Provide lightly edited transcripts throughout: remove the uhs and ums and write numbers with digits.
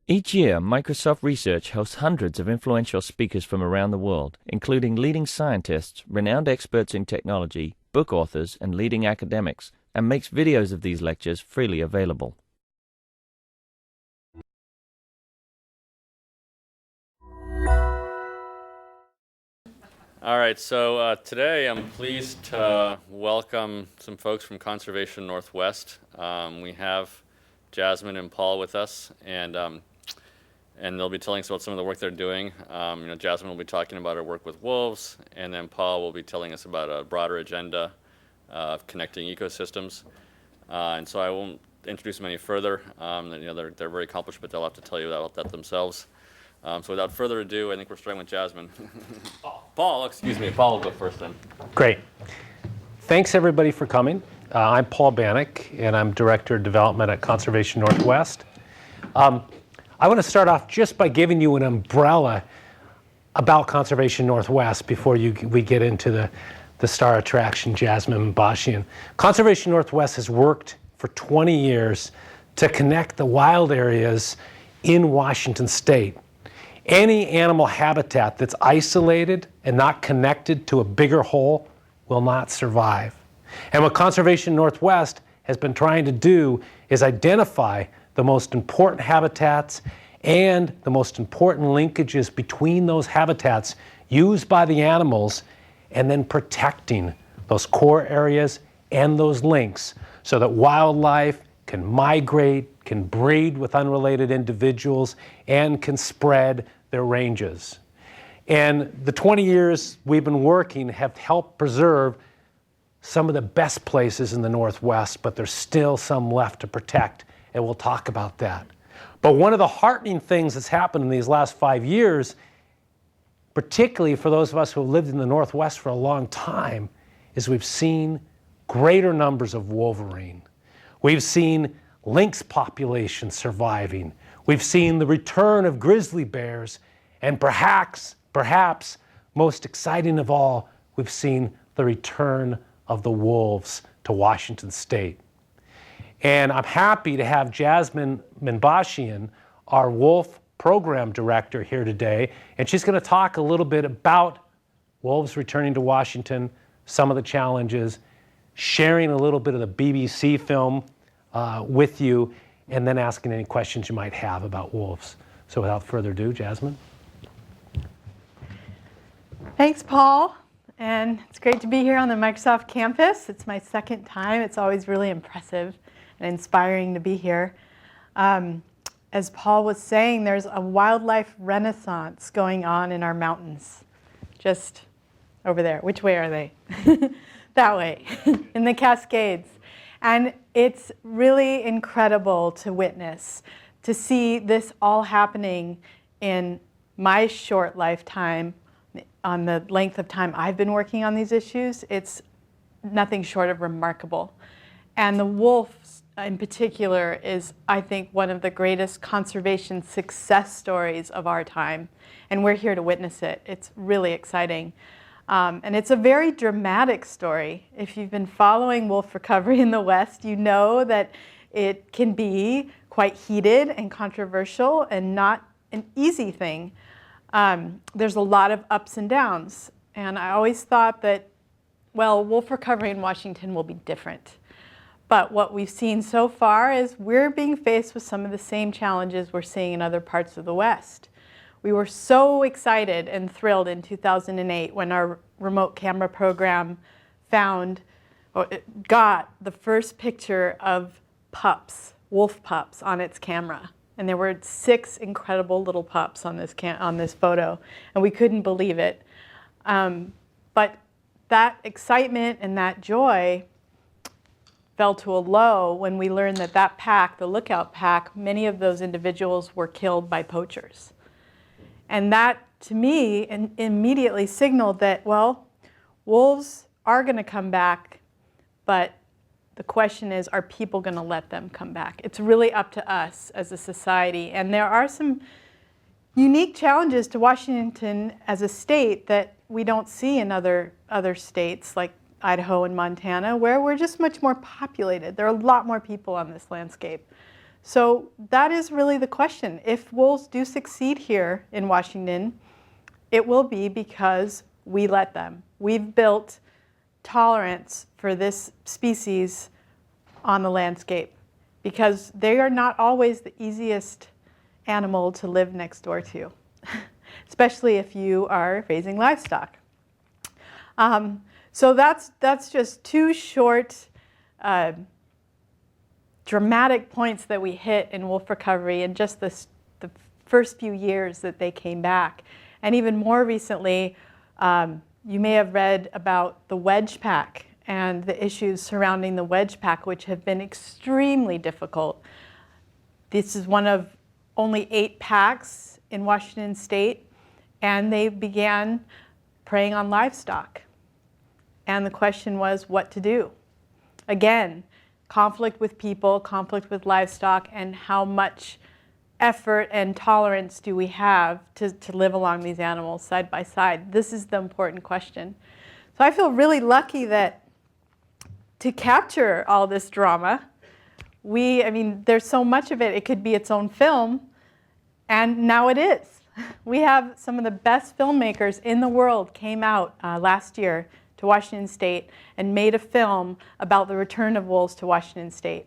Each year, Microsoft Research hosts hundreds of influential speakers from around the world, including leading scientists, renowned experts in technology, book authors, and leading academics, and makes videos of these lectures freely available. All right, so today I'm pleased to welcome some folks from Conservation Northwest. We have Jasmine and Paul with us, and they'll be telling us about some of the work they're doing. Jasmine will be talking about her work with wolves, and then Paul will be telling us about a broader agenda of connecting ecosystems. And so I won't introduce them any further. They're very accomplished, but they'll have to tell you about that themselves. So without further ado, I think we're starting with Jasmine. Paul, excuse me. Paul will go first then. Great. Thanks everybody for coming. I'm Paul Bannock, and I'm Director of Development at Conservation Northwest. I want to start off just by giving you an umbrella about Conservation Northwest before we get into the star attraction, Jasmine Minbashian. Conservation Northwest has worked for 20 years to connect the wild areas in Washington State. Any animal habitat that's isolated and not connected to a bigger whole will not survive. And what Conservation Northwest has been trying to do is identify the most important habitats and the most important linkages between those habitats used by the animals, and then protecting those core areas and those links so that wildlife can migrate, can breed with unrelated individuals, and can spread their ranges. And the 20 years we've been working have helped preserve some of the best places in the Northwest, but there's still some left to protect, and we'll talk about that. But one of the heartening things that's happened in these last 5 years, particularly for those of us who have lived in the Northwest for a long time, is we've seen greater numbers of wolverine. We've seen lynx populations surviving. We've seen the return of grizzly bears, and perhaps most exciting of all, we've seen the return of the wolves to Washington State. And I'm happy to have Jasmine Minbashian, our wolf program director, here today, and she's going to talk a little bit about wolves returning to Washington, some of the challenges, sharing a little bit of the BBC film with you, and then asking any questions you might have about wolves. So without further ado, Jasmine. Thanks, Paul. And it's great to be here on the Microsoft campus. It's my second time. It's always really impressive and inspiring to be here. As Paul was saying, there's a wildlife renaissance going on in our mountains. Just over there. Which way are they? That way, in the Cascades. And it's really incredible to witness, to see this all happening in my short lifetime, on the length of time I've been working on these issues. It's nothing short of remarkable. And the wolf in particular is, I think, one of the greatest conservation success stories of our time. And we're here to witness it. It's really exciting. And it's a very dramatic story. If you've been following wolf recovery in the West, you know that it can be quite heated and controversial and not an easy thing. There's a lot of ups and downs. And I always thought that, well, wolf recovery in Washington will be different. But what we've seen so far is we're being faced with some of the same challenges we're seeing in other parts of the West. We were so excited and thrilled in 2008 when our remote camera program got the first picture of pups, wolf pups, on its camera. And there were 6 incredible little pups on this photo, and we couldn't believe it. But that excitement and that joy fell to a low when we learned that that pack, the lookout pack, many of those individuals were killed by poachers. And that, to me, immediately signaled that, well, wolves are going to come back, but the question is, are people going to let them come back? It's really up to us as a society. And there are some unique challenges to Washington as a state that we don't see in other states like Idaho and Montana, where we're just much more populated. There are a lot more people on this landscape. So that is really the question. If wolves do succeed here in Washington, it will be because we let them. We've built tolerance for this species on the landscape because they are not always the easiest animal to live next door to, especially if you are raising livestock. So that's just two short dramatic points that we hit in wolf recovery in just the first few years that they came back. And even more recently, you may have read about the wedge pack and the issues surrounding the wedge pack, which have been extremely difficult. This is one of only 8 packs in Washington state, and they began preying on livestock. And the question was what to do. Again, conflict with people, conflict with livestock, and how much effort and tolerance do we have to live along these animals side by side? This is the important question. So I feel really lucky that to capture all this drama, I mean, there's so much of it, it could be its own film, and now it is. We have some of the best filmmakers in the world came out last year to Washington State and made a film about the return of wolves to Washington State.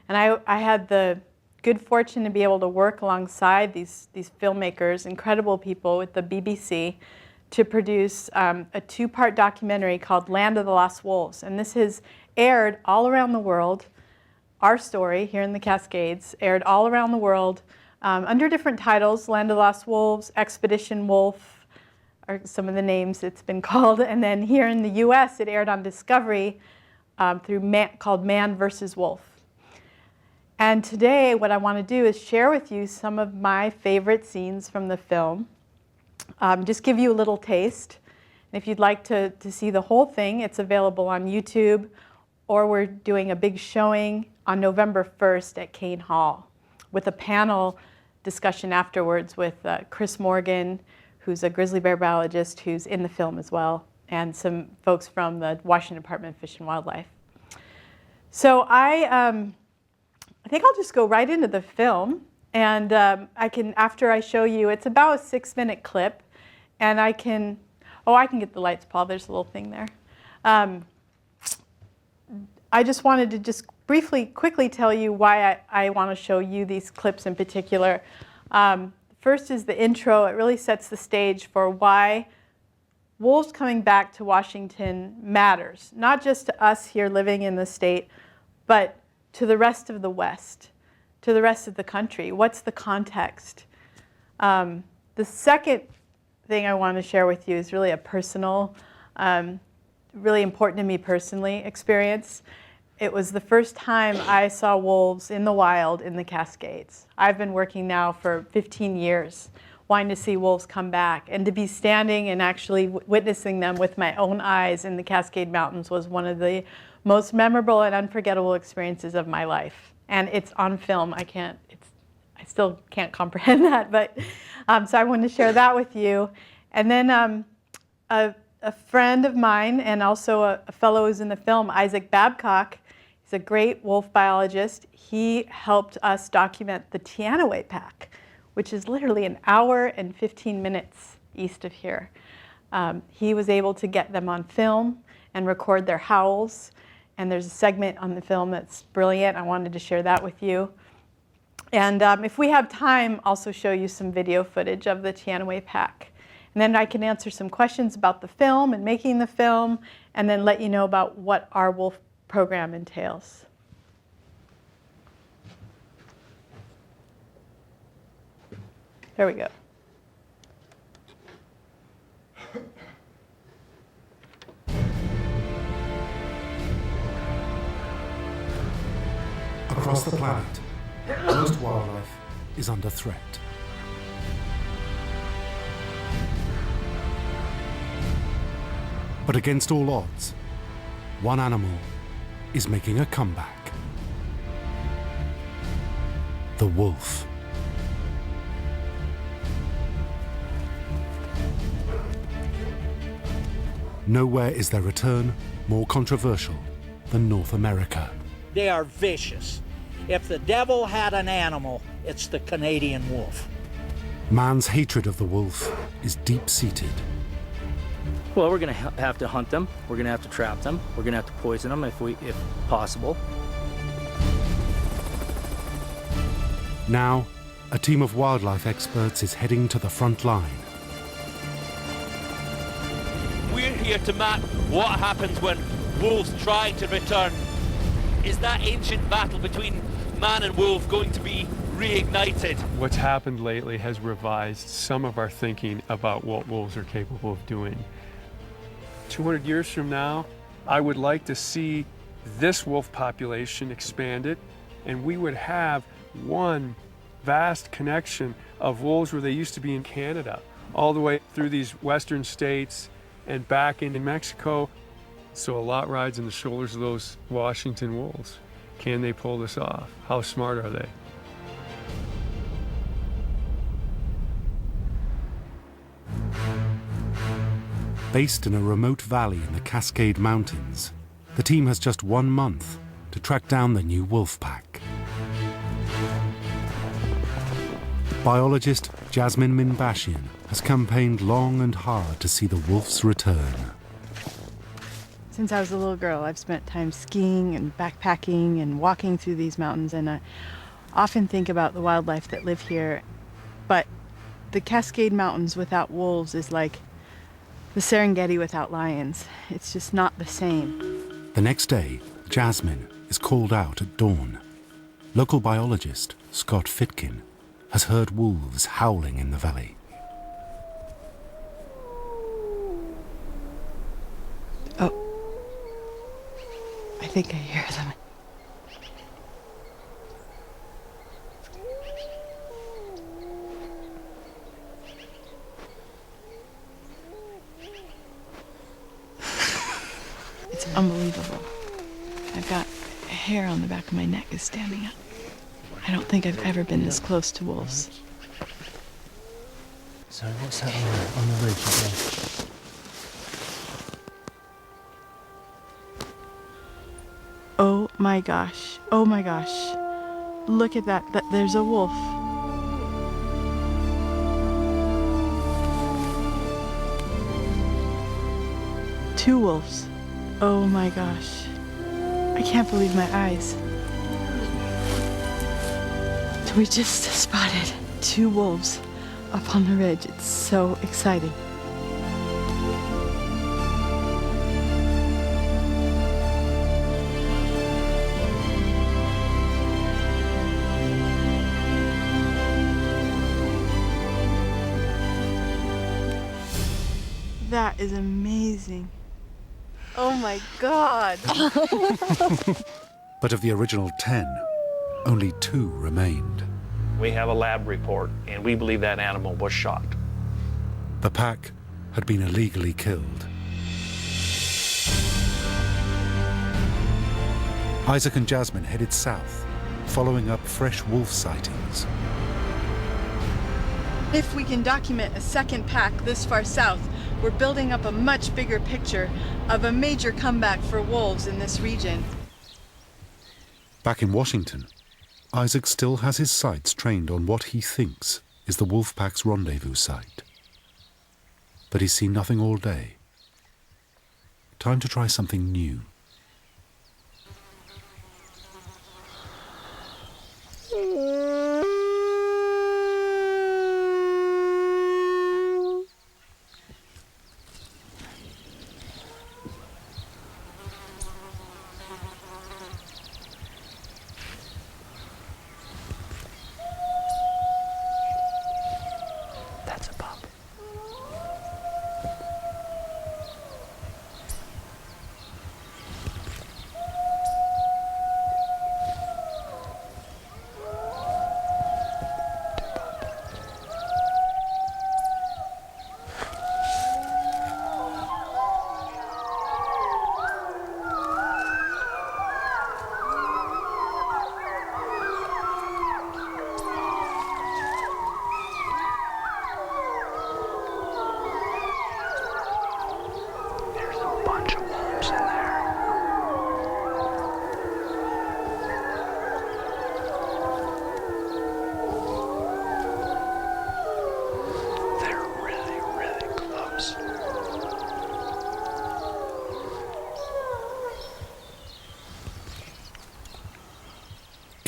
And I had the good fortune to be able to work alongside these filmmakers, incredible people with the BBC, to produce a 2-part documentary called Land of the Lost Wolves. And this has aired all around the world. Our story here in the Cascades aired all around the world under different titles: Land of the Lost Wolves, Expedition Wolf, are some of the names it's been called. And then here in the US, it aired on Discovery called Man vs. Wolf. And today, what I want to do is share with you some of my favorite scenes from the film. Just give you a little taste. And if you'd like to see the whole thing, it's available on YouTube, or we're doing a big showing on November 1st at Kane Hall with a panel discussion afterwards with Chris Morgan, who's a grizzly bear biologist who's in the film as well, and some folks from the Washington Department of Fish and Wildlife. So I think I'll just go right into the film, and I can, after I show you, it's about a 6-minute clip, and I can get the lights, Paul, there's a little thing there. I just wanted to just quickly tell you why I want to show you these clips in particular. First is the intro. It really sets the stage for why wolves coming back to Washington matters, not just to us here living in the state, but to the rest of the West, to the rest of the country. What's the context? The second thing I want to share with you is really a personal, really important to me personally experience. It was the first time I saw wolves in the wild in the Cascades. I've been working now for 15 years, wanting to see wolves come back. And to be standing and actually witnessing them with my own eyes in the Cascade Mountains was one of the most memorable and unforgettable experiences of my life. And it's on film. I still can't comprehend that, but so I wanted to share that with you. And then a friend of mine and also a fellow who's in the film, Isaac Babcock, he's a great wolf biologist. He helped us document the Teanaway Pack, which is literally an hour and 15 minutes east of here. He was able to get them on film and record their howls. And there's a segment on the film that's brilliant. I wanted to share that with you. And if we have time, also show you some video footage of the Teanaway Pack. And then I can answer some questions about the film and making the film, and then let you know about what our wolf program entails. There we go. Across the planet, most wildlife is under threat. But against all odds, one animal is making a comeback. The wolf. Nowhere is their return more controversial than North America. They are vicious. If the devil had an animal, it's the Canadian wolf. Man's hatred of the wolf is deep-seated. Well, we're going to have to hunt them. We're going to have to trap them. We're going to have to poison them if possible. Now, a team of wildlife experts is heading to the front line. We're here to map what happens when wolves try to return. Is that ancient battle between man and wolf going to be reignited? What's happened lately has revised some of our thinking about what wolves are capable of doing. 200 years from now, I would like to see this wolf population expanded, and we would have one vast connection of wolves where they used to be in Canada, all the way through these western states and back into Mexico. So a lot rides on the shoulders of those Washington wolves. Can they pull this off? How smart are they? Based in a remote valley in the Cascade Mountains, the team has just 1 month to track down the new wolf pack. Biologist Jasmine Minbashian has campaigned long and hard to see the wolf's return. Since I was a little girl, I've spent time skiing and backpacking and walking through these mountains, and I often think about the wildlife that live here. But the Cascade Mountains without wolves is like the Serengeti without lions. It's just not the same. The next day, Jasmine is called out at dawn. Local biologist Scott Fitkin has heard wolves howling in the valley. Oh, I think I hear them. It's unbelievable. I've got hair on the back of my neck is standing up. I don't think I've ever been this close to wolves. So what's that on the ridge again? Oh my gosh. Oh my gosh. Look at that. There's a wolf. Two wolves. Oh my gosh. I can't believe my eyes. We just spotted two wolves up on the ridge. It's so exciting. That is amazing. Oh my God. But of the original 10, only 2 remained. We have a lab report, and we believe that animal was shot. The pack had been illegally killed. Isaac and Jasmine headed south, following up fresh wolf sightings. If we can document a second pack this far south, we're building up a much bigger picture of a major comeback for wolves in this region. Back in Washington, Isaac still has his sights trained on what he thinks is the wolf pack's rendezvous site. But he's seen nothing all day. Time to try something new. That's a pup.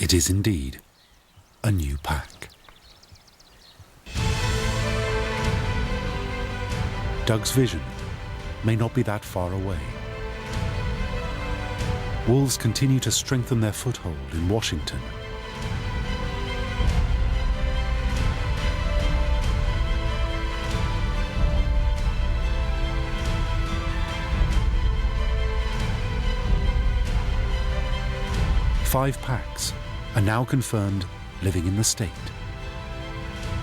It is indeed a new pack. Doug's vision may not be that far away. Wolves continue to strengthen their foothold in Washington. Five packs are now confirmed living in the state.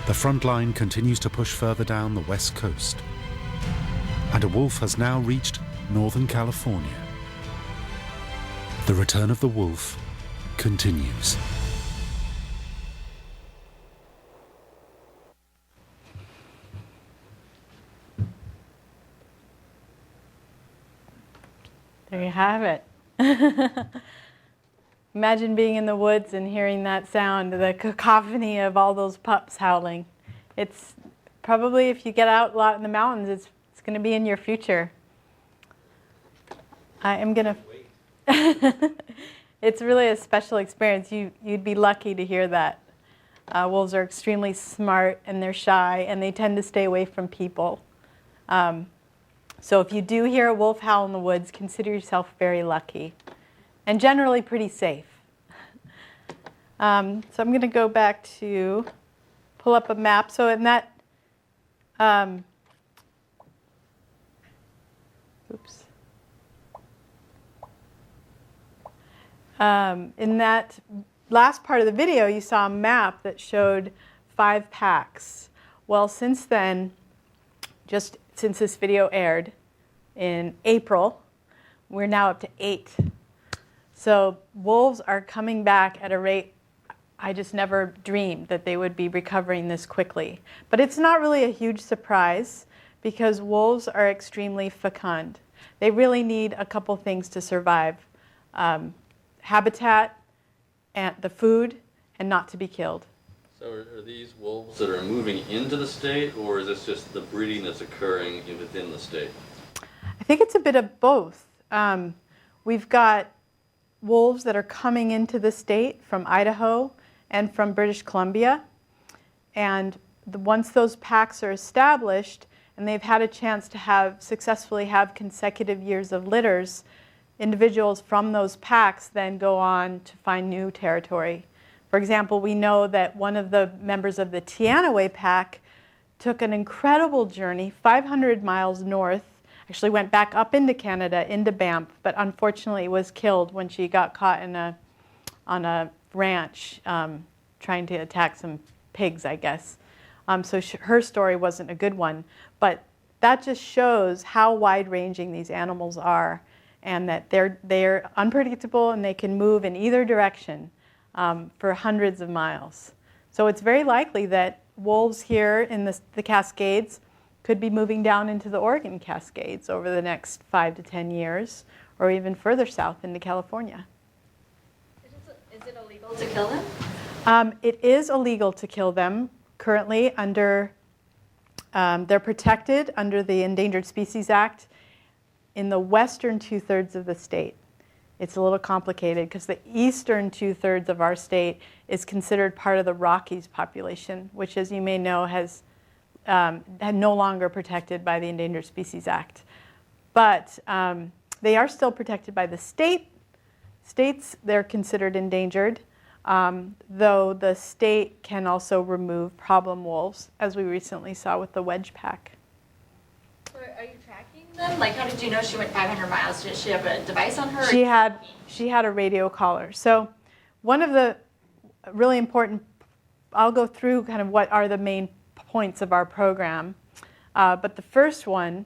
The front line continues to push further down the west coast, and a wolf has now reached Northern California. The return of the wolf continues. There you have it. Imagine being in the woods and hearing that sound, the cacophony of all those pups howling. It's probably, if you get out a lot in the mountains, it's going to be in your future. I am going to... It's really a special experience. You'd be lucky to hear that. Wolves are extremely smart, and they're shy, and they tend to stay away from people. So if you do hear a wolf howl in the woods, consider yourself very lucky, and generally pretty safe. So I'm going to go back to pull up a map. So in that, in that last part of the video, you saw a map that showed 5 packs. Well, since then, just since this video aired in April, we're now up to 8. So wolves are coming back at a rate I just never dreamed that they would be recovering this quickly. But it's not really a huge surprise because wolves are extremely fecund. They really need a couple things to survive. Habitat, and the food, and not to be killed. So are these wolves that are moving into the state, or is this just the breeding that's occurring within the state? I think it's a bit of both. We've got wolves that are coming into the state from Idaho and from British Columbia. And once those packs are established and they've had a chance to successfully have consecutive years of litters, individuals from those packs then go on to find new territory. For example, we know that one of the members of the Teanaway pack took an incredible journey, 500 miles north, actually went back up into Canada, into Banff, but unfortunately was killed when she got caught on a ranch trying to attack some pigs, I guess. So her story wasn't a good one, but that just shows how wide-ranging these animals are, and that they're unpredictable and they can move in either direction for hundreds of miles. So it's very likely that wolves here in the Cascades could be moving down into the Oregon Cascades over the next 5 to 10 years, or even further south into California. Is it illegal to kill them? It is illegal to kill them currently under, they're protected under the Endangered Species Act in the western 2/3 of the state. It's a little complicated because the eastern 2/3 of our state is considered part of the Rockies population, which, as you may know, has no longer protected by the Endangered Species Act. But they are still protected by the states. They're considered endangered, though the state can also remove problem wolves, as we recently saw with the wedge pack. So are you tracking them? Like, how did you know she went 500 miles? Did she have a device on her? She had a radio collar. So one of the really important, I'll go through kind of what are the main points of our program, but the first one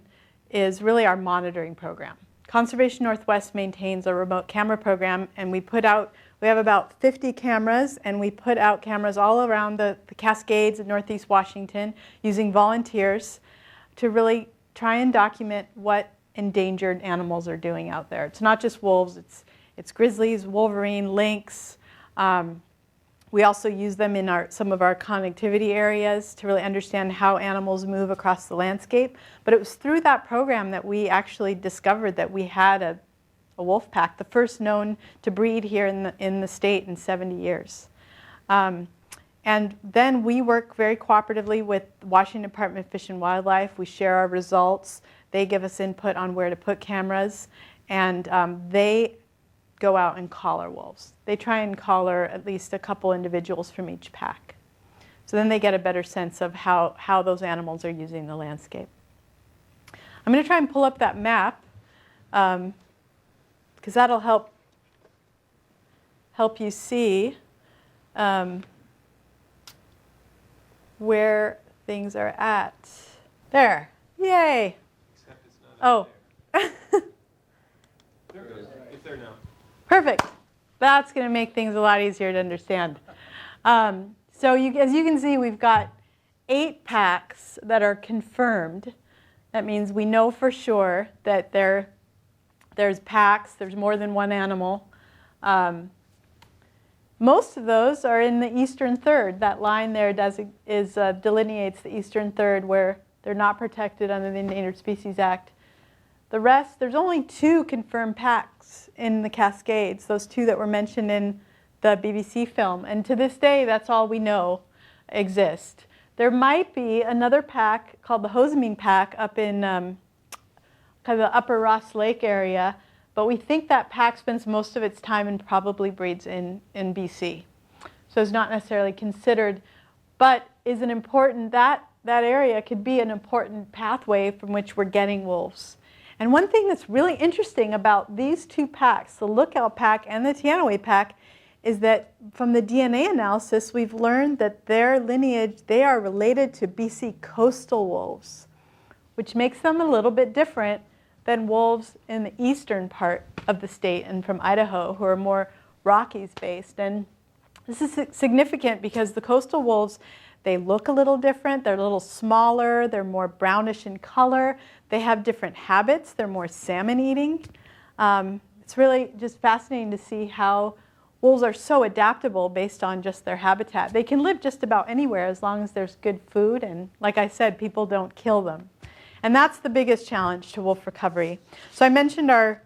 is really our monitoring program. Conservation Northwest maintains a remote camera program, and we have about 50 cameras, and we put out cameras all around the Cascades in Northeast Washington using volunteers to really try and document what endangered animals are doing out there. It's not just wolves, it's grizzlies, wolverine, lynx. We also use them in some of our connectivity areas to really understand how animals move across the landscape. But it was through that program that we actually discovered that we had a wolf pack, the first known to breed here in the state in 70 years. And then we work very cooperatively with the Washington Department of Fish and Wildlife. We share our results. They give us input on where to put cameras, and they go out and collar wolves. They try and collar at least a couple individuals from each pack. So then they get a better sense of how those animals are using the landscape. I'm going to try and pull up that map, because that'll help you see where things are at. There. Yay. Except it's not there it is. It's there now. Perfect. That's going to make things a lot easier to understand. So as you can see, we've got 8 packs that are confirmed. That means we know for sure that there's packs, there's more than one animal. Most of those are in the eastern third. That line there delineates the eastern third where they're not protected under the Endangered Species Act. The rest, there's only 2 confirmed packs in the Cascades, those 2 that were mentioned in the BBC film. And to this day, that's all we know exist. There might be another pack called the Hosamine pack up in kind of the upper Ross Lake area, but we think that pack spends most of its time and probably breeds in BC. So it's not necessarily considered, but is an important, that area could be an important pathway from which we're getting wolves. And one thing that's really interesting about these 2 packs, the Lookout pack and the Teanaway pack, is that from the DNA analysis, we've learned that their lineage, they are related to BC coastal wolves, which makes them a little bit different than wolves in the eastern part of the state and from Idaho, who are more Rockies based. And this is significant because the coastal wolves, they look a little different. They're a little smaller. They're more brownish in color. They have different habits. They're more salmon eating. It's really just fascinating to see how wolves are so adaptable based on just their habitat. They can live just about anywhere as long as there's good food, and like I said, people don't kill them. And that's the biggest challenge to wolf recovery. So I mentioned our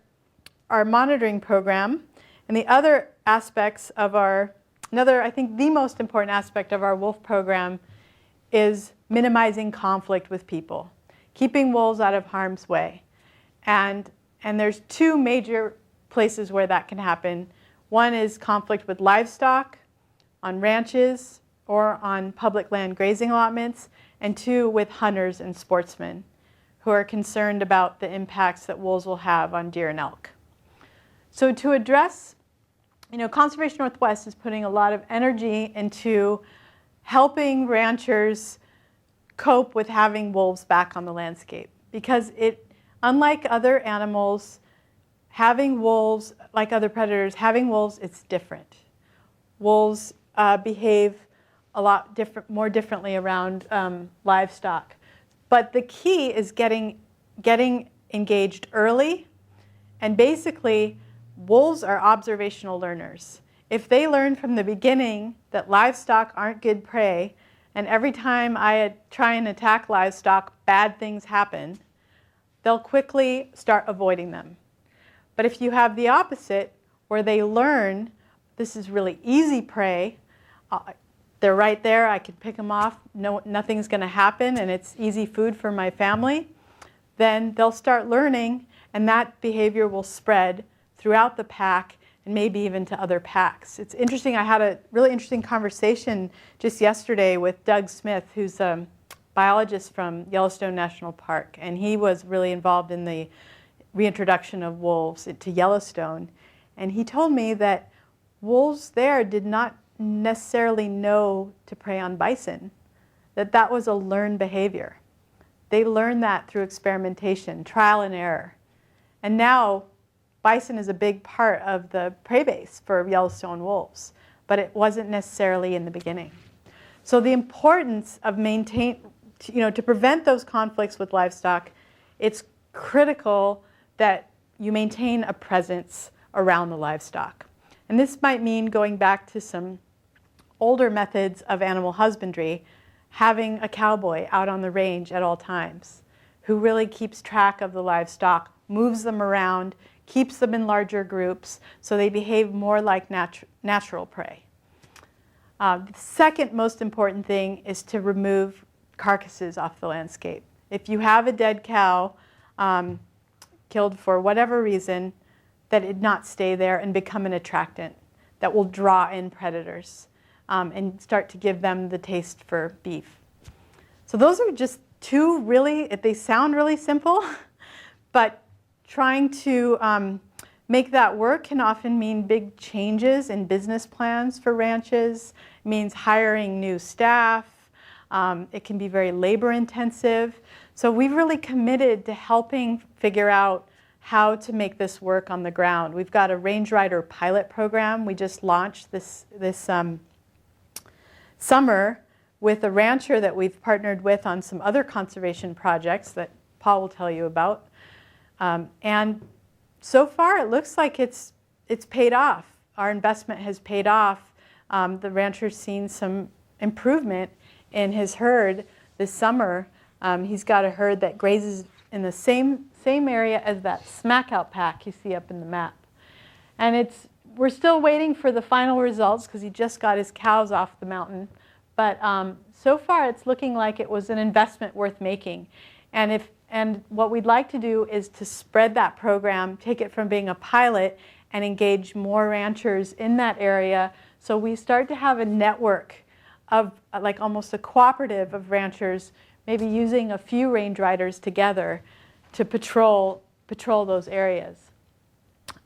monitoring program, and the other aspects of I think the most important aspect of our wolf program is minimizing conflict with people, keeping wolves out of harm's way. And there's 2 major places where that can happen. One is conflict with livestock on ranches or on public land grazing allotments, and 2 with hunters and sportsmen who are concerned about the impacts that wolves will have on deer and elk. So to address, Conservation Northwest is putting a lot of energy into helping ranchers cope with having wolves back on the landscape, because unlike other animals, having wolves, like other predators, having wolves, it's different. Wolves behave a lot more differently around livestock. But the key is getting engaged early, and basically, wolves are observational learners. If they learn from the beginning that livestock aren't good prey, and every time I try and attack livestock, bad things happen, they'll quickly start avoiding them. But if you have the opposite, where they learn this is really easy prey, they're right there, I can pick them off, nothing's going to happen, and it's easy food for my family, then they'll start learning, and that behavior will spread throughout the pack and maybe even to other packs. It's interesting, I had a really interesting conversation just yesterday with Doug Smith, who's a biologist from Yellowstone National Park, and he was really involved in the reintroduction of wolves to Yellowstone. And he told me that wolves there did not necessarily know to prey on bison, that was a learned behavior. They learned that through experimentation, trial and error. And now bison is a big part of the prey base for Yellowstone wolves, but it wasn't necessarily in the beginning. So the importance of to prevent those conflicts with livestock, it's critical that you maintain a presence around the livestock. And this might mean going back to some older methods of animal husbandry, having a cowboy out on the range at all times who really keeps track of the livestock, moves them around, keeps them in larger groups, so they behave more like natural prey. The second most important thing is to remove carcasses off the landscape. If you have a dead cow killed for whatever reason, that it not stay there and become an attractant that will draw in predators and start to give them the taste for beef. So those are just two really, they sound really simple, but trying to make that work can often mean big changes in business plans for ranches. It means hiring new staff. It can be very labor intensive. So we've really committed to helping figure out how to make this work on the ground. We've got a range rider pilot program we just launched this summer with a rancher that we've partnered with on some other conservation projects that Paul will tell you about. And so far it looks like it's paid off. Our investment has paid off. The rancher's seen some improvement in his herd this summer. He's got a herd that grazes in the same area as that smackout pack you see up in the map. And we're still waiting for the final results because he just got his cows off the mountain. But so far it's looking like it was an investment worth making. And what we'd like to do is to spread that program, take it from being a pilot and engage more ranchers in that area, so we start to have a network of like almost a cooperative of ranchers, maybe using a few range riders together to patrol those areas.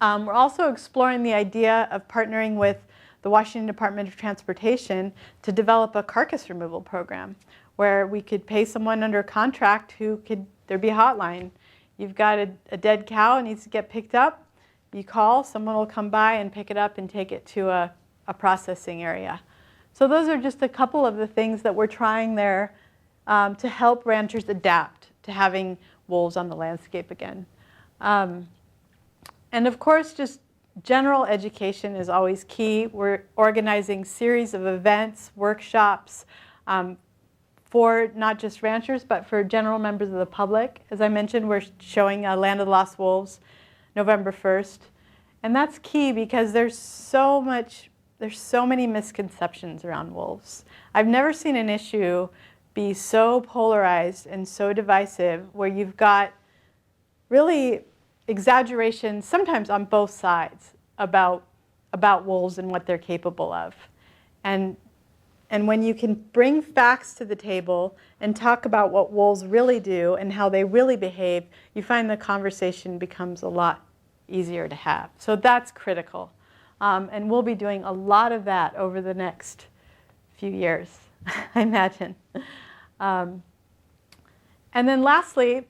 We're also exploring the idea of partnering with the Washington Department of Transportation to develop a carcass removal program where we could pay someone under contract there'd be a hotline. You've got a dead cow, it needs to get picked up. You call, someone will come by and pick it up and take it to a processing area. So those are just a couple of the things that we're trying there to help ranchers adapt to having wolves on the landscape again. And of course, just general education is always key. We're organizing series of events, workshops for not just ranchers, but for general members of the public. As I mentioned, we're showing Land of the Lost Wolves November 1st. And that's key because there's so many misconceptions around wolves. I've never seen an issue be so polarized and so divisive where you've got really exaggeration, sometimes on both sides, about wolves and what they're capable of. And when you can bring facts to the table and talk about what wolves really do and how they really behave, you find the conversation becomes a lot easier to have. So that's critical. And we'll be doing a lot of that over the next few years, I imagine. And then lastly,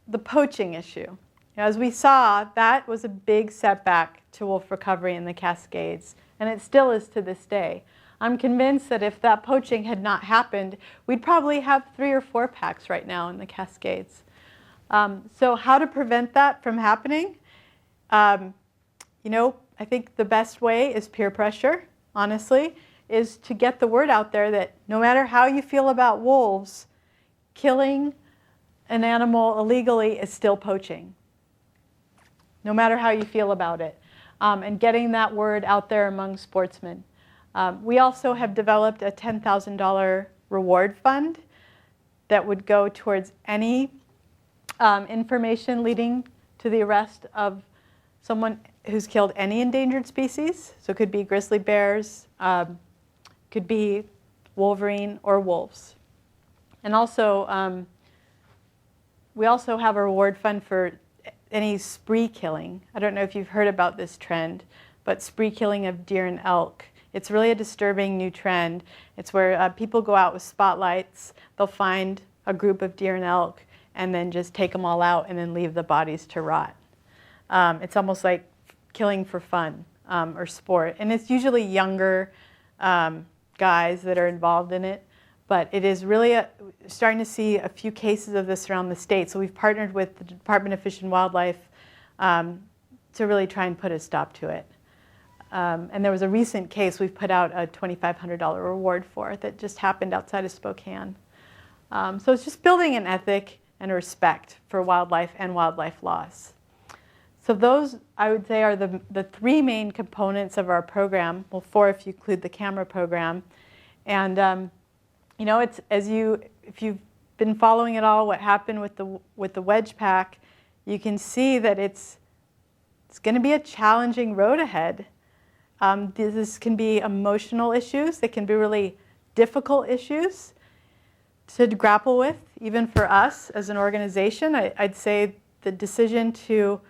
the poaching issue. As we saw, that was a big setback to wolf recovery in the Cascades, and it still is to this day. I'm convinced that if that poaching had not happened, we'd probably have 3 or 4 packs right now in the Cascades. So how to prevent that from happening? I think the best way is peer pressure, honestly, is to get the word out there that no matter how you feel about wolves, killing an animal illegally is still poaching, no matter how you feel about it, and getting that word out there among sportsmen. We also have developed a $10,000 reward fund that would go towards any information leading to the arrest of someone who's killed any endangered species. So it could be grizzly bears, could be wolverine or wolves. And also, we also have a reward fund for any spree killing. I don't know if you've heard about this trend, but spree killing of deer and elk. It's really a disturbing new trend. It's where people go out with spotlights, they'll find a group of deer and elk, and then just take them all out and then leave the bodies to rot. It's almost like killing for fun or sport. And it's usually younger guys that are involved in it. But it is really starting to see a few cases of this around the state. So we've partnered with the Department of Fish and Wildlife to really try and put a stop to it. And there was a recent case we've put out a $2,500 reward for that just happened outside of Spokane. So it's just building an ethic and a respect for wildlife and wildlife laws. So those, I would say, are the three main components of our program. Well, four if you include the camera program. And you know, it's if you've been following at all what happened with the wedge pack, you can see that it's going to be a challenging road ahead. This can be emotional issues. They can be really difficult issues to grapple with, even for us as an organization. I'd say the decision to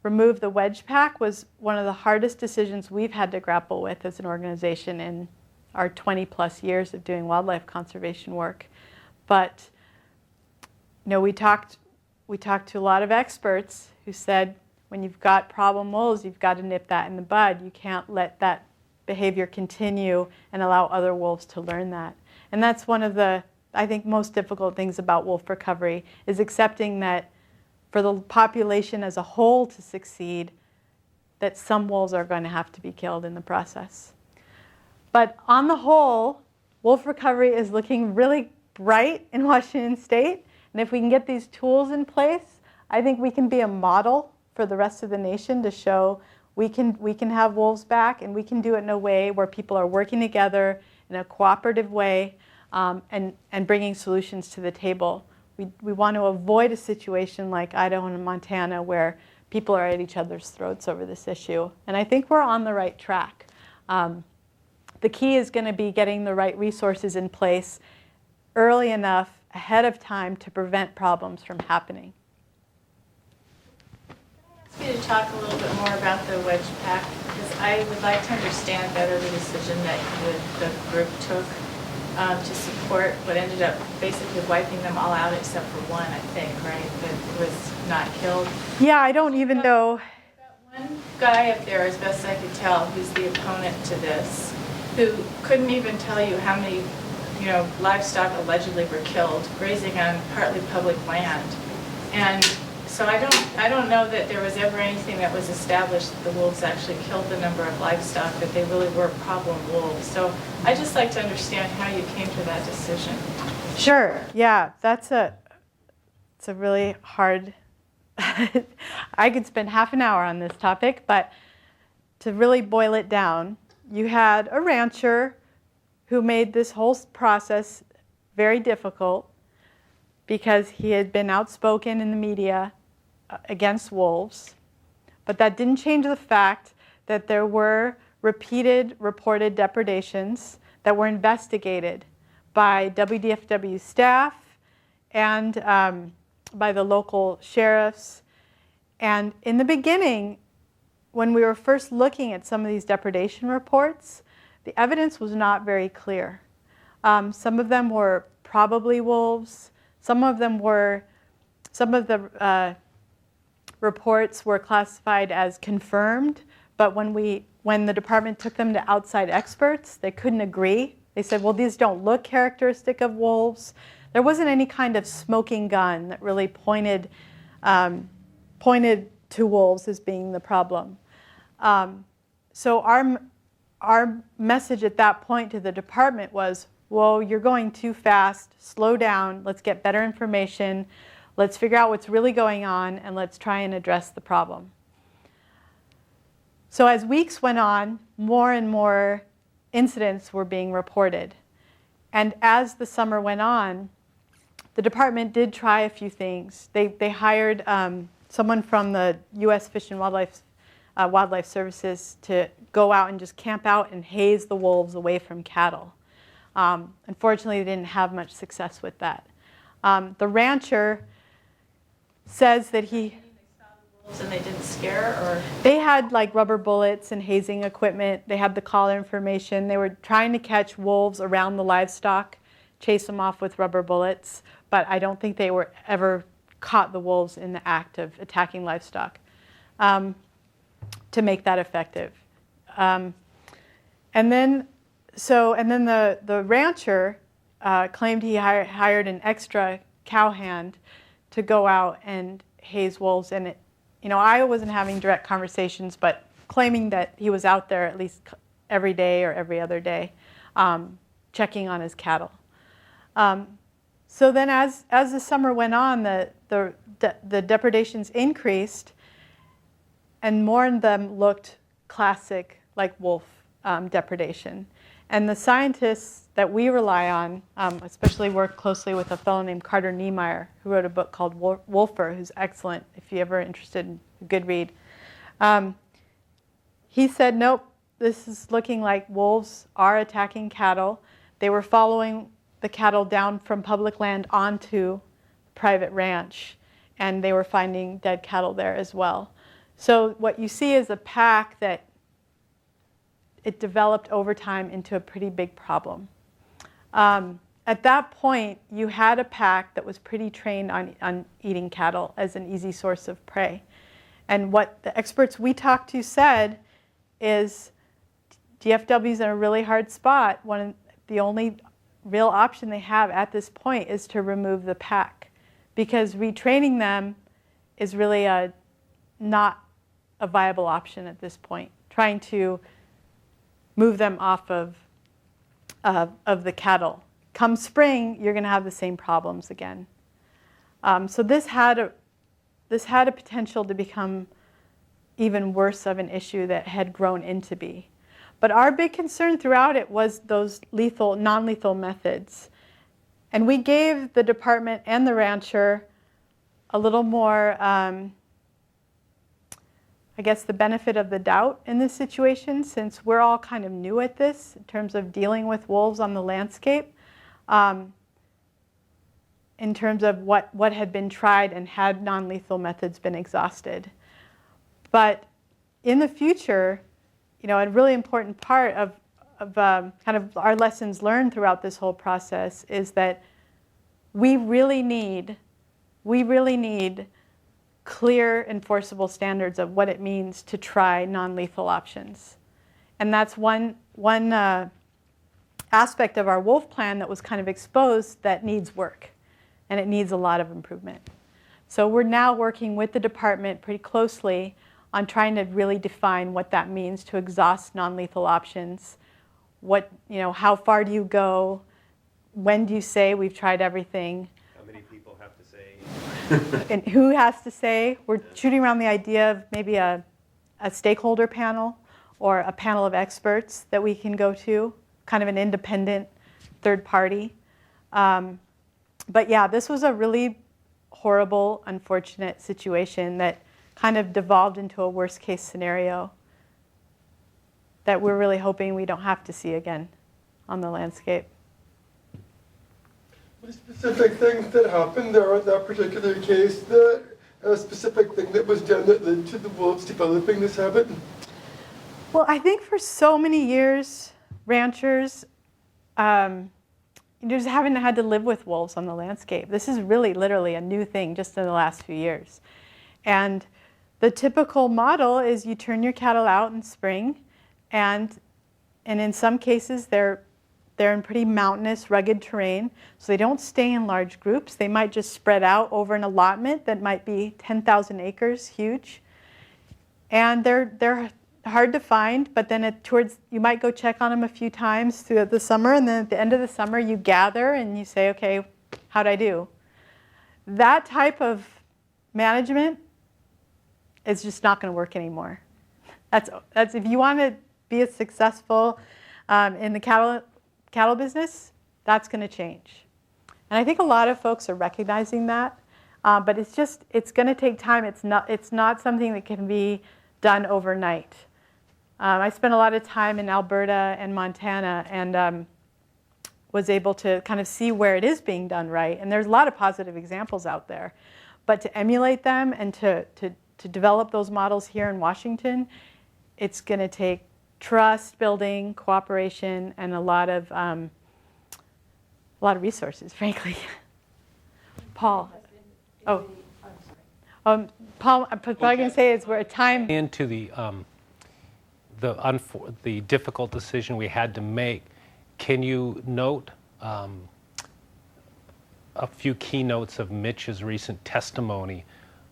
remove the wedge pack was one of the hardest decisions we've had to grapple with as an organization in our 20-plus years of doing wildlife conservation work. But you know, we talked to a lot of experts who said, when you've got problem wolves, you've got to nip that in the bud. You can't let that behavior continue and allow other wolves to learn that. And that's one of the, I think, most difficult things about wolf recovery, is accepting that for the population as a whole to succeed, that some wolves are going to have to be killed in the process. But on the whole, wolf recovery is looking really bright in Washington State. And if we can get these tools in place, I think we can be a model for the rest of the nation to show we can have wolves back, and we can do it in a way where people are working together in a cooperative way, and bringing solutions to the table. We want to avoid a situation like Idaho and Montana where people are at each other's throats over this issue. And I think we're on the right track. The key is going to be getting the right resources in place early enough, ahead of time, to prevent problems from happening. Can I ask you to talk a little bit more about the wedge pack? Because I would like to understand better the decision that the group took to support what ended up basically wiping them all out except for one, I think, right, that was not killed. Yeah, I don't even know. One guy up there, as best I could tell, who's the opponent to this, who couldn't even tell you how many, you know, livestock allegedly were killed grazing on partly public land. And so I don't know that there was ever anything that was established that the wolves actually killed the number of livestock, that they really were problem wolves. So I'd just like to understand how you came to that decision. Sure. Yeah, it's a really hard. I could spend half an hour on this topic, but to really boil it down, you had a rancher who made this whole process very difficult because he had been outspoken in the media against wolves. But that didn't change the fact that there were repeated reported depredations that were investigated by WDFW staff and by the local sheriffs. And in the beginning, when we were first looking at some of these depredation reports, the evidence was not very clear. Some of them were probably wolves. Some of the reports were classified as confirmed, but when the department took them to outside experts, they couldn't agree. They said, well, these don't look characteristic of wolves. There wasn't any kind of smoking gun that really pointed to wolves as being the problem. So our message at that point to the department was, whoa, you're going too fast, slow down, let's get better information, let's figure out what's really going on, and let's try and address the problem. So as weeks went on, more and more incidents were being reported. And as the summer went on, the department did try a few things. They hired someone from the U.S. Fish and Wildlife Services to go out and just camp out and haze the wolves away from cattle. Unfortunately, they didn't have much success with that. The rancher says that And they didn't scare, or? They had like rubber bullets and hazing equipment. They had the caller information. They were trying to catch wolves around the livestock, chase them off with rubber bullets, but I don't think they were ever caught the wolves in the act of attacking livestock to make that effective. And then the rancher claimed he hired an extra cowhand to go out and haze wolves, and I wasn't having direct conversations, but claiming that he was out there at least every day or every other day, checking on his cattle. So then as the summer went on, the depredations increased, and more of them looked classic, like wolf depredation. And the scientists that we rely on, especially work closely with a fellow named Carter Niemeyer, who wrote a book called Wolfer, who's excellent if you're ever interested in a good read. He said, nope, this is looking like wolves are attacking cattle. They were following the cattle down from public land onto private ranch, and they were finding dead cattle there as well. So what you see is a pack that it developed over time into a pretty big problem. At that point, you had a pack that was pretty trained on eating cattle as an easy source of prey. And what the experts we talked to said is DFW's in a really hard spot. The only real option they have at this point is to remove the pack, because retraining them is really not a viable option at this point. Trying to move them off of the cattle. Come spring, you're going to have the same problems again. So this had a potential to become even worse of an issue that had grown into be. But our big concern throughout it was those lethal, non-lethal methods. And we gave the department and the rancher a little more, I guess, the benefit of the doubt in this situation, since we're all kind of new at this in terms of dealing with wolves on the landscape, in terms of what had been tried and had non-lethal methods been exhausted. But in the future, a really important part of kind of our lessons learned throughout this whole process is that we really need clear, enforceable standards of what it means to try non-lethal options. And that's one aspect of our wolf plan that was kind of exposed that needs work, and it needs a lot of improvement. So we're now working with the department pretty closely on trying to really define what that means to exhaust non-lethal options. How far do you go? When do you say we've tried everything? How many people have to say? And who has to say? We're shooting around the idea of maybe a stakeholder panel or a panel of experts that we can go to, kind of an independent third party. But yeah, this was a really horrible, unfortunate situation that kind of devolved into a worst case scenario that we're really hoping we don't have to see again on the landscape. What specific things that happened there in that particular case, that a specific thing that was done that led to the wolves developing this habit? Well, I think for so many years, ranchers just haven't had to live with wolves on the landscape. This is really literally a new thing just in the last few years. And the typical model is you turn your cattle out in spring, and in some cases they're in pretty mountainous, rugged terrain, so they don't stay in large groups. They might just spread out over an allotment that might be 10,000 acres, huge. And they're hard to find, but then you might go check on them a few times throughout the summer, and then at the end of the summer you gather and you say, okay, how'd I do? That type of management is just not going to work anymore. That's if you want to be successful in the cattle business, that's going to change. And I think a lot of folks are recognizing that, but it's going to take time. It's not something that can be done overnight. I spent a lot of time in Alberta and Montana, and was able to kind of see where it is being done right. And there's a lot of positive examples out there, but to emulate them and to develop those models here in Washington, it's going to take trust building, cooperation, and a lot of resources, frankly. Paul. Oh. Paul, I'm probably going to say is we're at time. Into the difficult decision we had to make, can you note a few keynotes of Mitch's recent testimony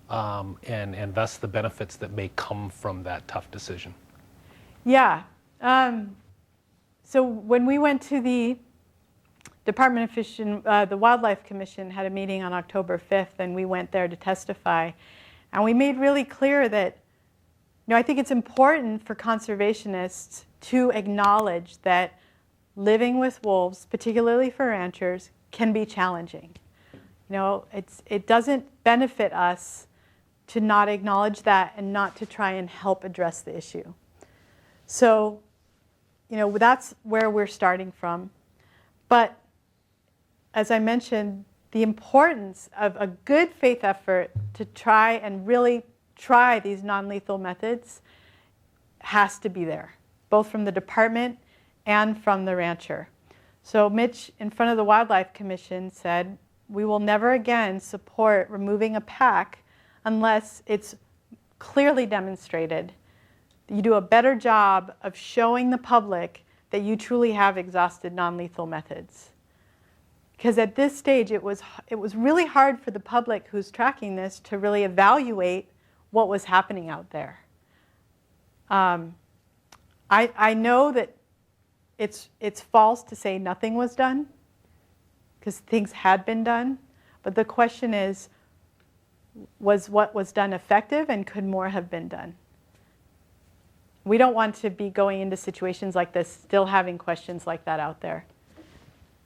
and thus the benefits that may come from that tough decision? Yeah. So when we went to the Department of Fish and the Wildlife Commission had a meeting on October 5th, and we went there to testify. And we made really clear that I think it's important for conservationists to acknowledge that living with wolves, particularly for ranchers, can be challenging. It doesn't benefit us to not acknowledge that and not to try and help address the issue. So, that's where we're starting from. But as I mentioned, the importance of a good faith effort to try and really try these non-lethal methods has to be there, both from the department and from the rancher. So Mitch, in front of the Wildlife Commission, said, we will never again support removing a pack unless it's clearly demonstrated that you do a better job of showing the public that you truly have exhausted non-lethal methods. Because at this stage, it was really hard for the public who's tracking this to really evaluate what was happening out there. I know that it's false to say nothing was done, because things had been done. But the question is, was what was done effective, and could more have been done? We don't want to be going into situations like this, still having questions like that out there.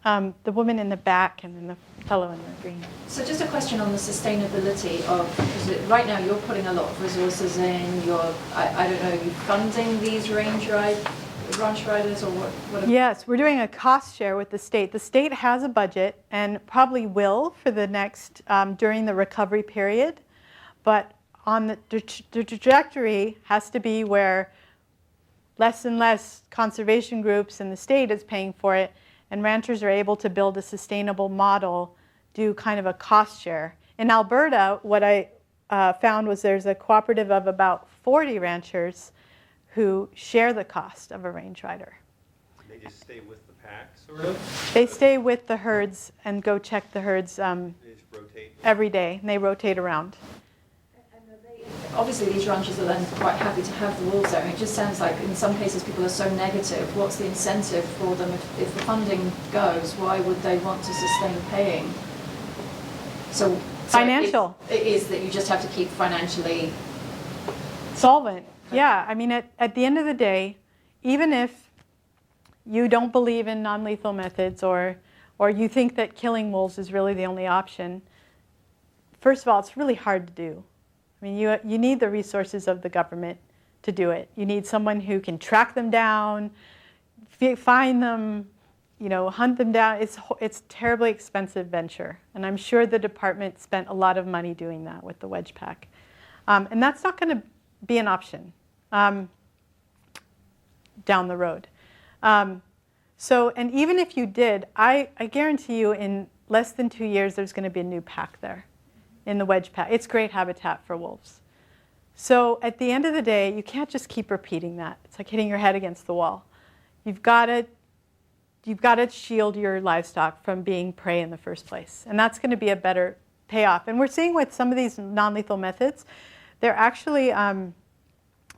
The woman in the back and then the fellow in the green. So just a question on the sustainability of, because right now you're putting a lot of resources in, I don't know, are you funding these ranch riders or what? Yes, we're doing a cost share with the state. The state has a budget and probably will for the next, during the recovery period. But on the trajectory has to be where less and less conservation groups and the state is paying for it, and ranchers are able to build a sustainable model, do kind of a cost share. In Alberta, what I found was there's a cooperative of about 40 ranchers who share the cost of a range rider. They just stay with the pack, sort of? They stay with the herds and go check the herds every day, and they rotate around. Obviously, these ranchers are then quite happy to have the wolves there. It just sounds like in some cases people are so negative. What's the incentive for them if the funding goes? Why would they want to sustain paying? So financial. It is that you just have to keep financially solvent. Yeah, I mean, at the end of the day, even if you don't believe in non-lethal methods or you think that killing wolves is really the only option, first of all, it's really hard to do. I mean, you need the resources of the government to do it. You need someone who can track them down, find them, hunt them down. It's a terribly expensive venture. And I'm sure the department spent a lot of money doing that with the wedge pack. And that's not going to be an option down the road. And even if you did, I guarantee you in less than 2 years, there's going to be a new pack there. In the wedge pack. It's great habitat for wolves. So at the end of the day, you can't just keep repeating that. It's like hitting your head against the wall. You've got to shield your livestock from being prey in the first place. And that's going to be a better payoff. And we're seeing with some of these non-lethal methods, they're actually,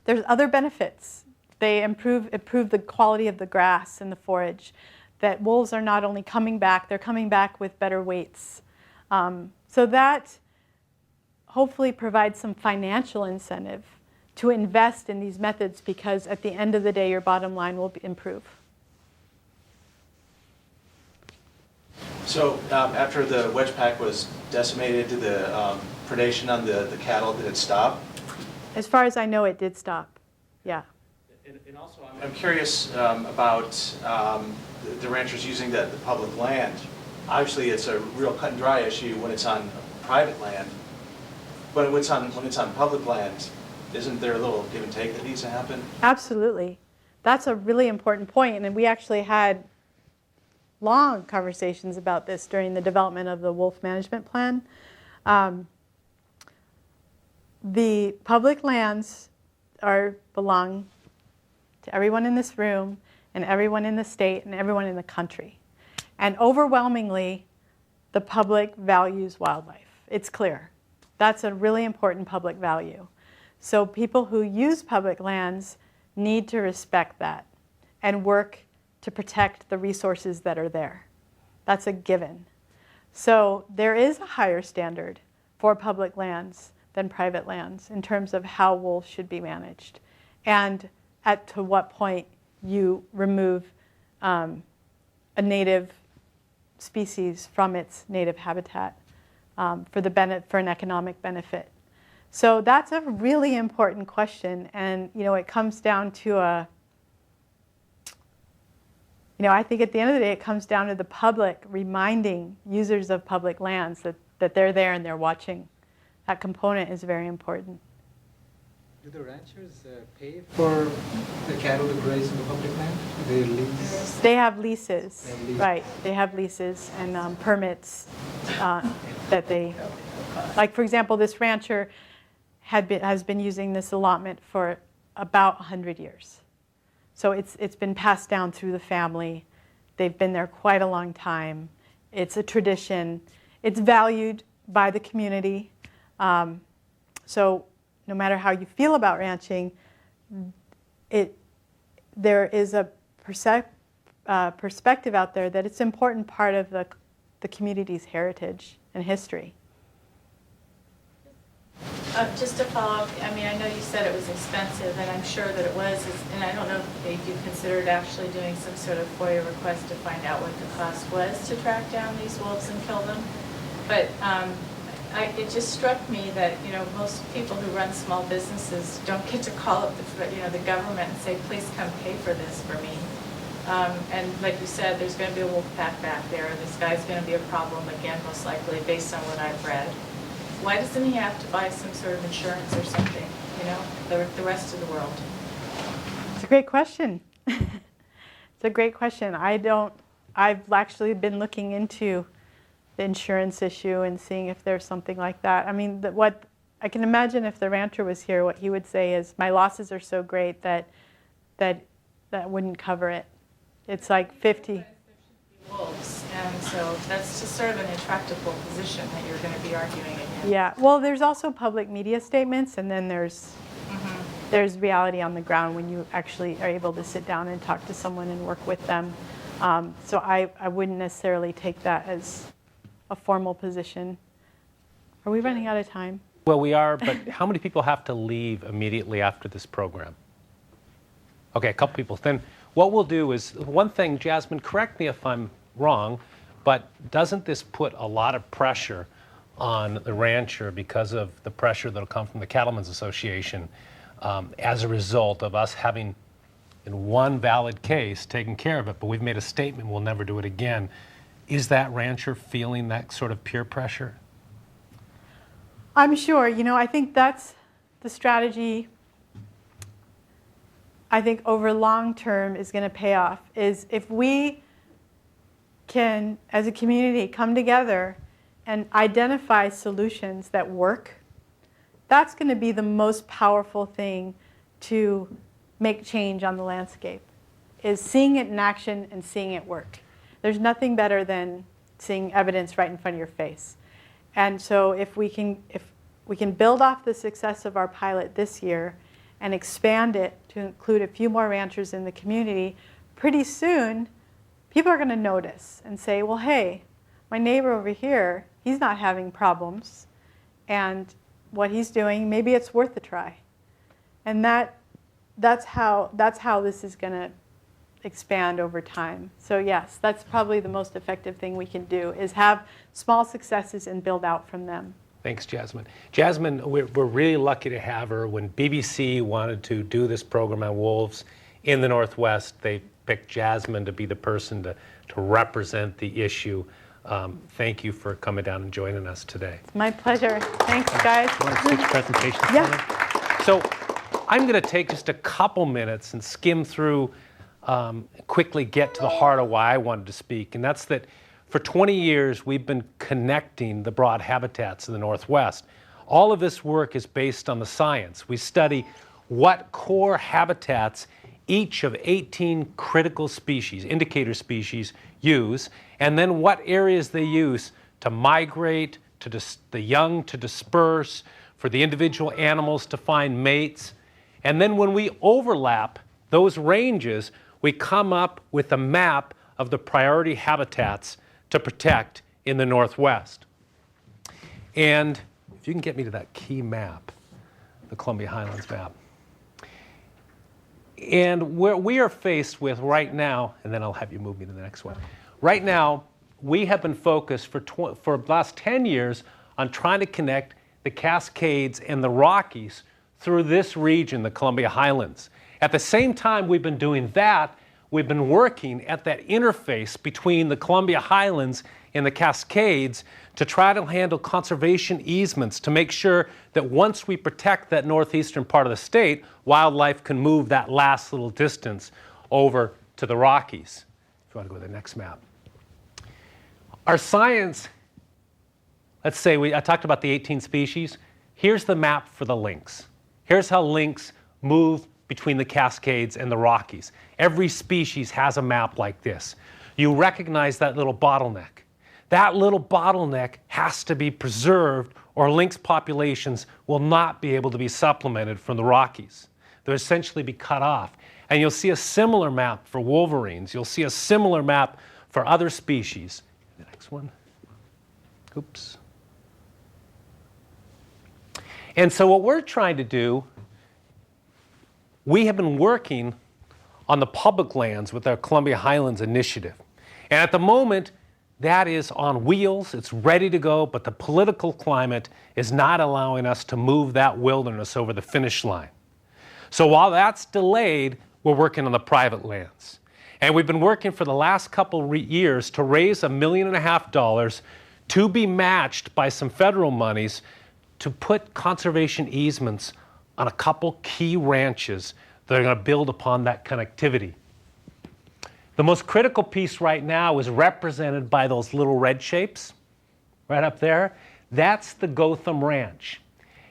there's other benefits. They improve the quality of the grass and the forage. That wolves are not only coming back, they're coming back with better weights. So that hopefully provide some financial incentive to invest in these methods, because at the end of the day, your bottom line will improve. So after the wedge pack was decimated, did the predation on the cattle, did it stop? As far as I know, it did stop, yeah. And also, I'm curious about the ranchers using the public land. Obviously, it's a real cut and dry issue when it's on private land. But when it's on public land, isn't there a little give and take that needs to happen? Absolutely. That's a really important point, and we actually had long conversations about this during the development of the wolf management plan. The public lands belong to everyone in this room and everyone in the state and everyone in the country. And overwhelmingly, the public values wildlife. It's clear. That's a really important public value. So people who use public lands need to respect that and work to protect the resources that are there. That's a given. So there is a higher standard for public lands than private lands in terms of how wolves should be managed, and to what point you remove a native species from its native habitat for an economic benefit. So that's a really important question, and it comes down to I think at the end of the day it comes down to the public reminding users of public lands that they're there and they're watching. That component is very important. Do the ranchers pay for the cattle to graze in the public land? Do they lease? They have leases, right? They have leases and permits that they, like for example, this rancher has been using this allotment for about 100 years. So it's been passed down through the family. They've been there quite a long time. It's a tradition. It's valued by the community. So no matter how you feel about ranching, there is a perspective out there that it's an important part of the community's heritage and history. Just to follow up, I mean, I know you said it was expensive, and I'm sure that it was, and I don't know if you considered actually doing some sort of FOIA request to find out what the cost was to track down these wolves and kill them. But it just struck me that most people who run small businesses don't get to call up the government and say, please come pay for this for me. And like you said, there's going to be a wolf pack back there. This guy's going to be a problem again, most likely, based on what I've read. Why doesn't he have to buy some sort of insurance or something, the rest of the world? It's a great question. It's a great question. I've actually been looking into the insurance issue and seeing if there's something like that. I mean, what I can imagine if the rancher was here, what he would say is, my losses are so great that wouldn't cover it. It's like 50. Wolves, and so that's just sort of an intractable position that you're going to be arguing against. Yeah, well, there's also public media statements, and then there's reality on the ground when you actually are able to sit down and talk to someone and work with them. So I wouldn't necessarily take that as a formal position. Are we running out of time? Well, we are, but how many people have to leave immediately after this program? Okay, a couple people. Then what we'll do is, one thing, Jasmine, correct me if I'm wrong, but doesn't this put a lot of pressure on the rancher because of the pressure that'll come from the Cattlemen's Association as a result of us having, in one valid case, taken care of it, but we've made a statement we'll never do it again. Is that rancher feeling that sort of peer pressure? I'm sure. I think that's the strategy I think over long term is going to pay off, is if we can, as a community, come together and identify solutions that work, that's going to be the most powerful thing to make change on the landscape, is seeing it in action and seeing it work. There's nothing better than seeing evidence right in front of your face. And so if we can build off the success of our pilot this year and expand it to include a few more ranchers in the community, pretty soon people are going to notice and say, well, hey, my neighbor over here, he's not having problems, and what he's doing, maybe it's worth a try. And that's how this is going to expand over time. So yes, that's probably the most effective thing we can do, is have small successes and build out from them. Thanks, Jasmine. Jasmine, we're really lucky to have her. When BBC wanted to do this program on wolves in the Northwest, they picked Jasmine to be the person to represent the issue. Thank you for coming down and joining us today. It's my pleasure. Thanks, guys. You want to switch presentations? Yeah. So I'm going to take just a couple minutes and skim through, quickly get to the heart of why I wanted to speak, and that's that for 20 years, we've been connecting the broad habitats of the Northwest. All of this work is based on the science. We study what core habitats each of 18 critical species, indicator species, use, and then what areas they use to migrate, to the young to disperse, for the individual animals to find mates. And then when we overlap those ranges, we come up with a map of the priority habitats to protect in the Northwest. And if if you can get me to that key map, the Columbia Highlands map. And where we are faced with right now, and then I'll have you move me to the next one. Right now, we have been focused for the last 10 years on trying to connect the Cascades and the Rockies through this region, the Columbia Highlands. At the same time we've been doing that, we've been working at that interface between the Columbia Highlands and the Cascades to try to handle conservation easements to make sure that once we protect that northeastern part of the state, wildlife can move that last little distance over to the Rockies. If you want to go to the next map. Our science, let's say I talked about the 18 species. Here's the map for the lynx. Here's how lynx move between the Cascades and the Rockies. Every species has a map like this. You recognize that little bottleneck. That little bottleneck has to be preserved or lynx populations will not be able to be supplemented from the Rockies. They'll essentially be cut off. And you'll see a similar map for wolverines. You'll see a similar map for other species. The next one. Oops. And so what we're trying to do, we have been working on the public lands with our Columbia Highlands initiative. And at the moment, that is on wheels, it's ready to go, but the political climate is not allowing us to move that wilderness over the finish line. So while that's delayed, we're working on the private lands. And we've been working for the last couple years to raise $1.5 million to be matched by some federal monies to put conservation easements on a couple key ranches that are going to build upon that connectivity. The most critical piece right now is represented by those little red shapes right up there. That's the Gotham Ranch.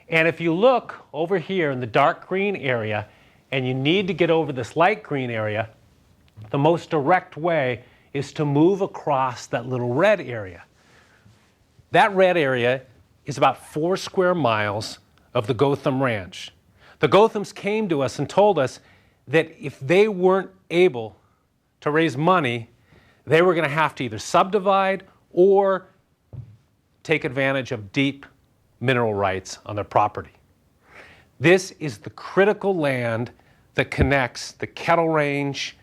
And if you look over here in the dark green area and you need to get over this light green area, the most direct way is to move across that little red area. That red area is about 4 square miles of the Gotham Ranch. The Gothams came to us and told us that if they weren't able to raise money, they were going to have to either subdivide or take advantage of deep mineral rights on their property. This is the critical land that connects the Kettle Range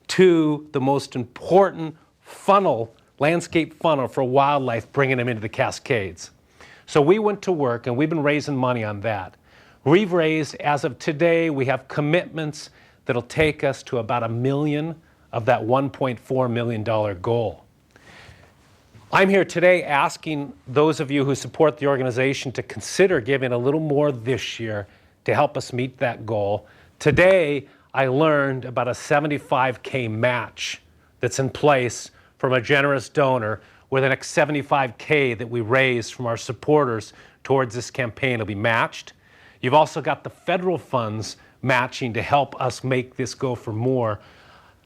to the most important funnel, landscape funnel for wildlife, bringing them into the Cascades. So we went to work and we've been raising money on that. We've raised, as of today, we have commitments that'll take us to about $1 million of that $1.4 million goal. I'm here today asking those of you who support the organization to consider giving a little more this year to help us meet that goal. Today, I learned about a $75K match that's in place from a generous donor, where the next $75K that we raise from our supporters towards this campaign will be matched. You've also got the federal funds matching to help us make this go for more.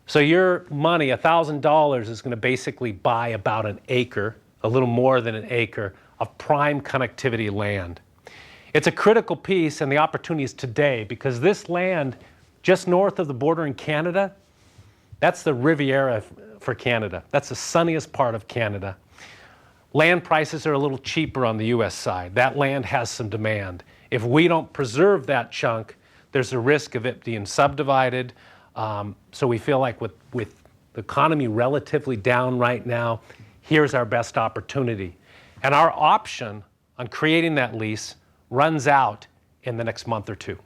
So your money, $1,000, is going to basically buy about an acre, a little more than an acre, of prime connectivity land. It's a critical piece, and the opportunity is today, because this land just north of the border in Canada, that's the Riviera for Canada. That's the sunniest part of Canada. Land prices are a little cheaper on the US side. That land has some demand. If we don't preserve that chunk, there's a risk of it being subdivided. So we feel like with the economy relatively down right now, here's our best opportunity. And our option on creating that lease runs out in the next month or two.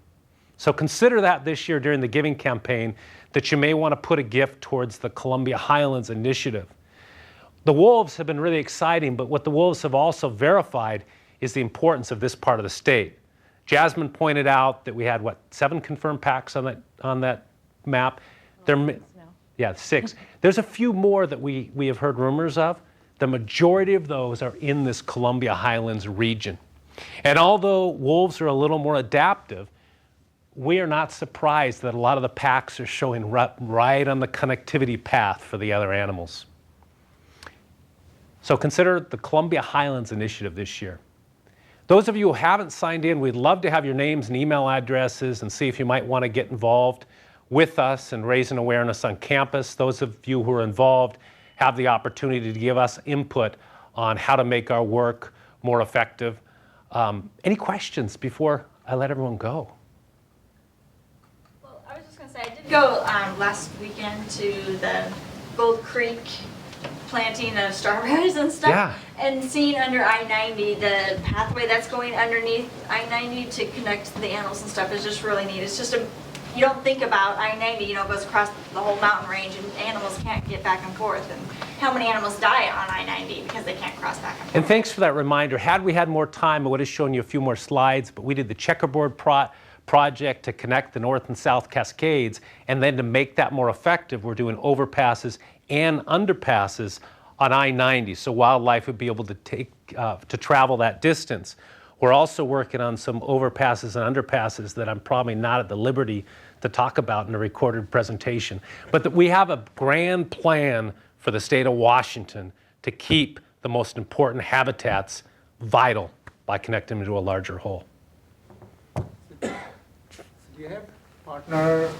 So consider that this year during the giving campaign, that you may want to put a gift towards the Columbia Highlands initiative. The wolves have been really exciting, but what the wolves have also verified is the importance of this part of the state. Jasmine pointed out that we had, 7 confirmed packs on that map? Yeah, 6. There's a few more that we have heard rumors of. The majority of those are in this Columbia Highlands region. And although wolves are a little more adaptive, we are not surprised that a lot of the packs are showing right on the connectivity path for the other animals. So consider the Columbia Highlands initiative this year. Those of you who haven't signed in, we'd love to have your names and email addresses and see if you might want to get involved with us and raising awareness on campus. Those of you who are involved have the opportunity to give us input on how to make our work more effective. Any questions before I let everyone go? Well, I was just going to say, I did go last weekend to the Gold Creek planting of strawberries and stuff. Yeah. And seeing under I-90, the pathway that's going underneath I-90 to connect the animals and stuff is just really neat. It's just you don't think about I-90, you know, it goes across the whole mountain range and animals can't get back and forth. And how many animals die on I-90 because they can't cross back and forth. And thanks for that reminder. Had we had more time, I would have shown you a few more slides, but we did the checkerboard project to connect the North and South Cascades, and then to make that more effective, we're doing overpasses and underpasses on I-90, so wildlife would be able to to travel that distance. We're also working on some overpasses and underpasses that I'm probably not at the liberty to talk about in a recorded presentation, but that we have a grand plan for the state of Washington to keep the most important habitats vital by connecting them to a larger whole. Do you have partner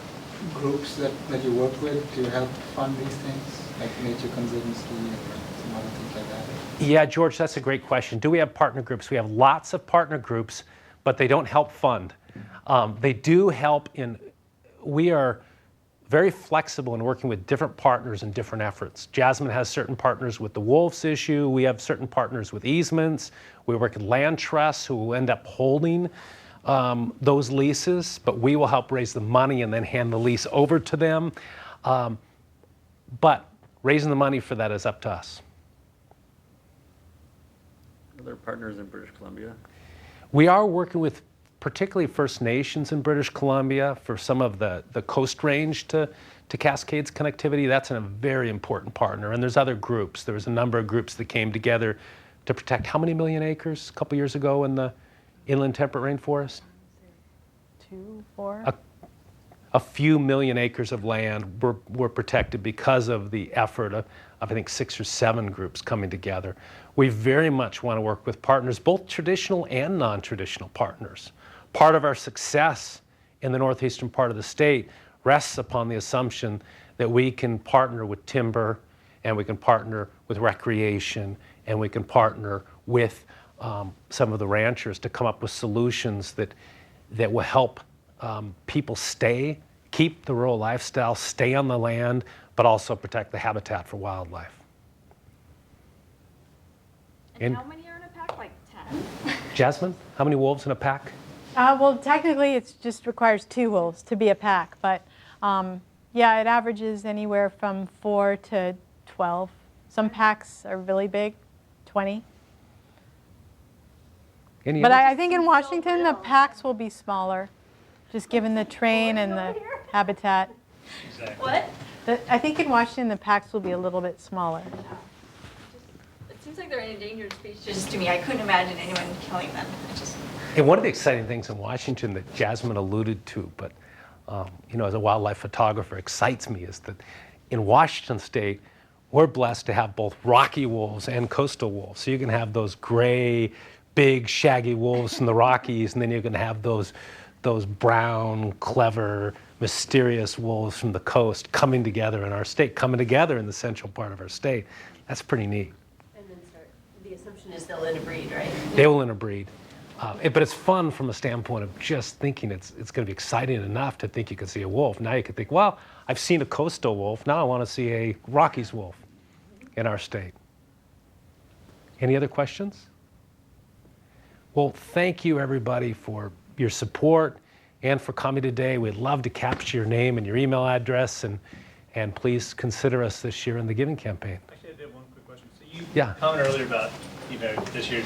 groups that you work with to help fund these things, like Nature Conservancy and some other things like that? Yeah, George, that's a great question. Do we have partner groups? We have lots of partner groups, but they don't help fund. They do help we are very flexible in working with different partners in different efforts. Jasmine has certain partners with the wolves issue. We have certain partners with easements. We work with land trusts who will end up holding those leases, but we will help raise the money and then hand the lease over to them. But raising the money for that is up to us. Are there partners in British Columbia? We are working with particularly First Nations in British Columbia for some of the coast range to Cascades connectivity. That's a very important partner. And there's other groups. There was a number of groups that came together to protect how many million acres a couple years ago in the inland temperate rainforest? 2, 4. A few million acres of land were protected because of the effort of I think 6 or 7 groups coming together. We very much want to work with partners, both traditional and non-traditional partners. Part of our success in the northeastern part of the state rests upon the assumption that we can partner with timber, and we can partner with recreation, and we can partner with some of the ranchers to come up with solutions that will help people keep the rural lifestyle, stay on the land, but also protect the habitat for wildlife. And how many are in a pack? Like 10? Jasmine, how many wolves in a pack? Well, technically it just requires 2 wolves to be a pack, but yeah, it averages anywhere from 4 to 12. Some packs are really big, 20. But I think in Washington the packs will be smaller, just given the terrain and the habitat. Exactly. What? I think in Washington the packs will be a little bit smaller. It seems like they're an endangered species to me. I couldn't imagine anyone killing them. And one of the exciting things in Washington that Jasmine alluded to, but you know, as a wildlife photographer, excites me is that in Washington State, we're blessed to have both Rocky wolves and coastal wolves. So you can have those gray, big, shaggy wolves from the Rockies, and then you're going to have those brown, clever, mysterious wolves from the coast coming together in our state, coming together in the central part of our state. That's pretty neat. And then the assumption is they'll interbreed, right? They will interbreed. But it's fun from a standpoint of just thinking it's going to be exciting enough to think you could see a wolf. Now you could think, well, I've seen a coastal wolf. Now I want to see a Rockies wolf in our state. Any other questions? Well, thank you, everybody, for your support and for coming today. We'd love to capture your name and your email address, and please consider us this year in the giving campaign. Actually, I did one quick question. So you Yeah. commented earlier about, you know, this year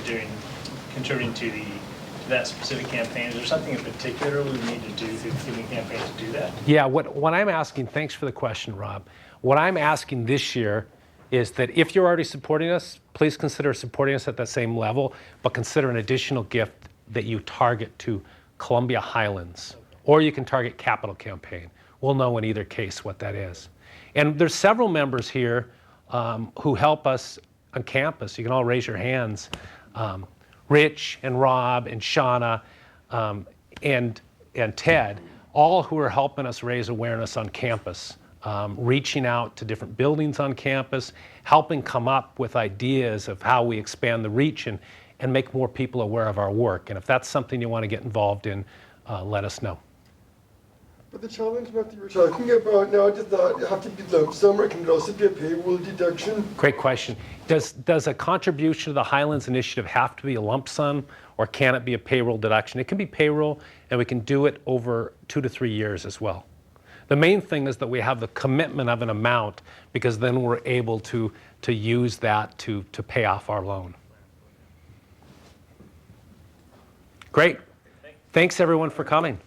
contributing to that specific campaign. Is there something in particular we need to do through the giving campaign to do that? Yeah, what I'm asking, thanks for the question, Rob. What I'm asking this year is that if you're already supporting us, please consider supporting us at that same level, but consider an additional gift that you target to Columbia Highlands, or you can target Capital Campaign. We'll know in either case what that is. And there's several members here who help us on campus. You can all raise your hands. Rich and Rob and Shauna and Ted, all who are helping us raise awareness on campus, reaching out to different buildings on campus, helping come up with ideas of how we expand the reach and make more people aware of our work. And if that's something you want to get involved in, let us know. But the challenge that you were talking about now, does that have to be lump sum, or can it also be a payroll deduction? Great question. Does a contribution to the Highlands Initiative have to be a lump sum, or can it be a payroll deduction? It can be payroll, and we can do it over 2 to 3 years as well. The main thing is that we have the commitment of an amount, because then we're able to use that to pay off our loan. Great. Thanks everyone for coming.